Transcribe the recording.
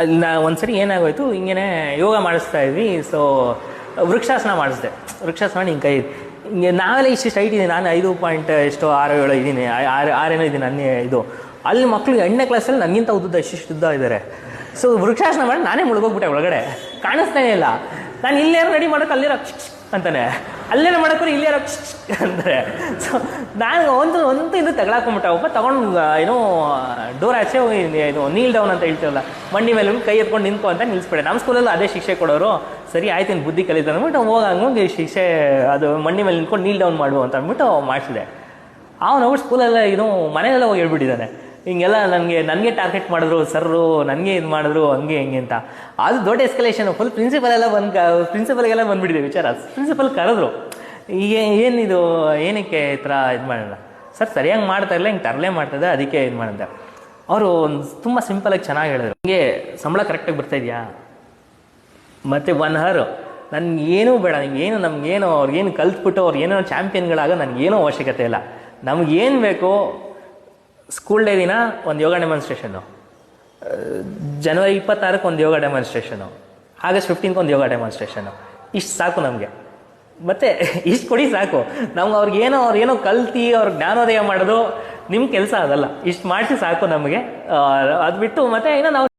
ಅಲ್ಲಿ ಒಂದ್ಸರಿ ಏನಾಗೋಯ್ತು, ಹಿಂಗೇನೆ ಯೋಗ ಮಾಡಿಸ್ತಾ ಇದ್ವಿ. ಸೊ ವೃಕ್ಷಾಸನ ಮಾಡಿಸ್ದೆ. ವೃಕ್ಷಾಸನ ಮಾಡಿ ಹಿಂಗೆ ಕೈ ಹಿಂಗೆ ನಾವೆಲ್ಲ ಇಷ್ಟು ಹೈಟ್ ಇದ್ದೀನಿ, ನಾನು 5 ಎಷ್ಟೋ 6-7 ಇದ್ದೀನಿ, 6 ಇದ್ದೀನಿ ನನ್ನ ಇದು. ಅಲ್ಲಿ ಮಕ್ಕಳು 8ನೇ ಕ್ಲಾಸಲ್ಲಿ ನನಗಿಂತ ಉದ್ದ ಇಷ್ಟು ಉದ್ದ ಇದ್ದಾರೆ. ಸೊ ವೃಕ್ಷಾಸನ ಮಾಡಿ ನಾನೇ ಮುಳುಗೋಗ್ಬಿಟ್ಟೆ ಒಳಗಡೆ, ಕಾಣಿಸ್ತಾನೆ ಇಲ್ಲ. ನಾನು ಇಲ್ಲೇನೋ ರೆಡಿ ಮಾಡೋಕೆ ಅಲ್ಲಿರೋ ಅಂತಾನೆ, ಅಲ್ಲೇನೋ ಮಾಡೋಕ್ರೆ ಇಲ್ಲೇರೋ ಅಂತಾರೆ. ಸೊ ನಾನು ಒಂದು ಇದು ತಗೊಳಕೊಂಬಿಟ್ಟ. ಒಬ್ಬ ತೊಗೊಂಡು ಏನೋ ಡೋರ್ ಆಚೆ ಹೋಗಿ ಇದು ನೀಲ್ ಡೌನ್ ಅಂತ ಹೇಳ್ತೀವಲ್ಲ, ಮಂಡಿ ಮೇಲೆ ಕೈ ಎತ್ಕೊಂಡು ನಿಂತ್ಕೊ ಅಂತ ನಿಲ್ಲಿಸ್ಬಿಟ್ಟೆ. ನಮ್ಮ ಸ್ಕೂಲಲ್ಲೂ ಅದೇ ಶಿಕ್ಷೆ ಕೊಡೋರು. ಸರಿ ಆಯ್ತು, ಇನ್ನು ಬುದ್ಧಿ ಕಲಿತಾನೆ ಅಂದ್ಬಿಟ್ಟು ಹೋಗಿ ಶಿಕ್ಷೆ ಅದು ಮಂಡಿ ಮೇಲೆ ನಿಂತ್ಕೊಂಡು ನೀಲ್ ಡೌನ್ ಮಾಡು ಅಂತ ಅಂದ್ಬಿಟ್ಟು ಮಾಡಿಸಿದೆ. ಅವನು ಹೋಗಿ ಸ್ಕೂಲೆಲ್ಲ ಇದು ಮನೆಯೆಲ್ಲ ಹೋಗಿ ಹೇಳ್ಬಿಟ್ಟಿದ್ದಾನೆ, ಹಿಂಗೆಲ್ಲ ನನಗೆ ಟಾರ್ಗೆಟ್ ಮಾಡಿದ್ರು ಸರ್ರು, ನನಗೆ ಇದು ಮಾಡಿದ್ರು ಹಂಗೆ ಹಿಂಗೆ ಅಂತ. ಅದು ದೊಡ್ಡ ಎಸ್ಕಲೇಷನ್. ಫುಲ್ ಪ್ರಿನ್ಸಿಪಲ್ಗೆಲ್ಲ ಬಂದುಬಿಟ್ಟಿದೆ ವಿಚಾರ. ಪ್ರಿನ್ಸಿಪಲ್ ಕರೆದ್ರು, ಈಗ ಏನಿದು ಏನಕ್ಕೆ ಈ ಥರ ಇದು ಮಾಡೋಣ ಸರ್, ಸರಿಯಾಗಿ ಮಾಡ್ತಾ ಇಲ್ಲ, ಹಿಂಗೆ ತರಲೇ ಮಾಡ್ತಾಯಿದ್ದೆ, ಅದಕ್ಕೆ ಇದು ಮಾಡಿದೆ. ಅವರು ತುಂಬ ಸಿಂಪಲಾಗಿ ಚೆನ್ನಾಗಿ ಹೇಳಿದ್ರು, ಹಿಂಗೆ ಸಂಬಳ ಕರೆಕ್ಟಾಗಿ ಬರ್ತಾಯಿದ್ಯಾ, ಮತ್ತು 1 ಅವರ್ ನನಗೇನೂ ಬೇಡ, ನಿಮಗೇನು ನಮಗೇನು ಅವ್ರಿಗೇನು ಕಲ್ತ್ಬಿಟ್ಟು ಅವ್ರಿಗೇನೋ ಚಾಂಪಿಯನ್ಗಳಾಗ ನನಗೇನೋ ಅವಶ್ಯಕತೆ ಇಲ್ಲ. ನಮಗೇನು ಬೇಕೋ ಸ್ಕೂಲ್ ಡೇ ದಿನ ಒಂದು ಯೋಗ ಡೆಮಾನ್ಸ್ಟ್ರೇಷನ್ನು, ಜನವರಿ 26ಕ್ಕೆ ಒಂದು ಯೋಗ ಡೆಮಾನ್ಸ್ಟ್ರೇಷನು, ಆಗಸ್ಟ್ 15ಕ್ಕೆ ಒಂದು ಯೋಗ ಡೆಮಾನ್ಸ್ಟ್ರೇಷನು. ಇಷ್ಟು ಸಾಕು ನಮಗೆ, ಮತ್ತು ಇಷ್ಟು ಕೊಡಿ ಸಾಕು ನಮ್ಗೆ. ಅವ್ರಿಗೇನೋ ಕಲ್ತು ಅವ್ರ ಜ್ಞಾನೋದಯ ಮಾಡೋದು ನಿಮ್ಮ ಕೆಲಸ ಅದಲ್ಲ, ಇಷ್ಟು ಮಾಡಿಸಿ ಸಾಕು ನಮಗೆ. ಅದು ಬಿಟ್ಟು ಮತ್ತೆ ಏನೋ ನಾವು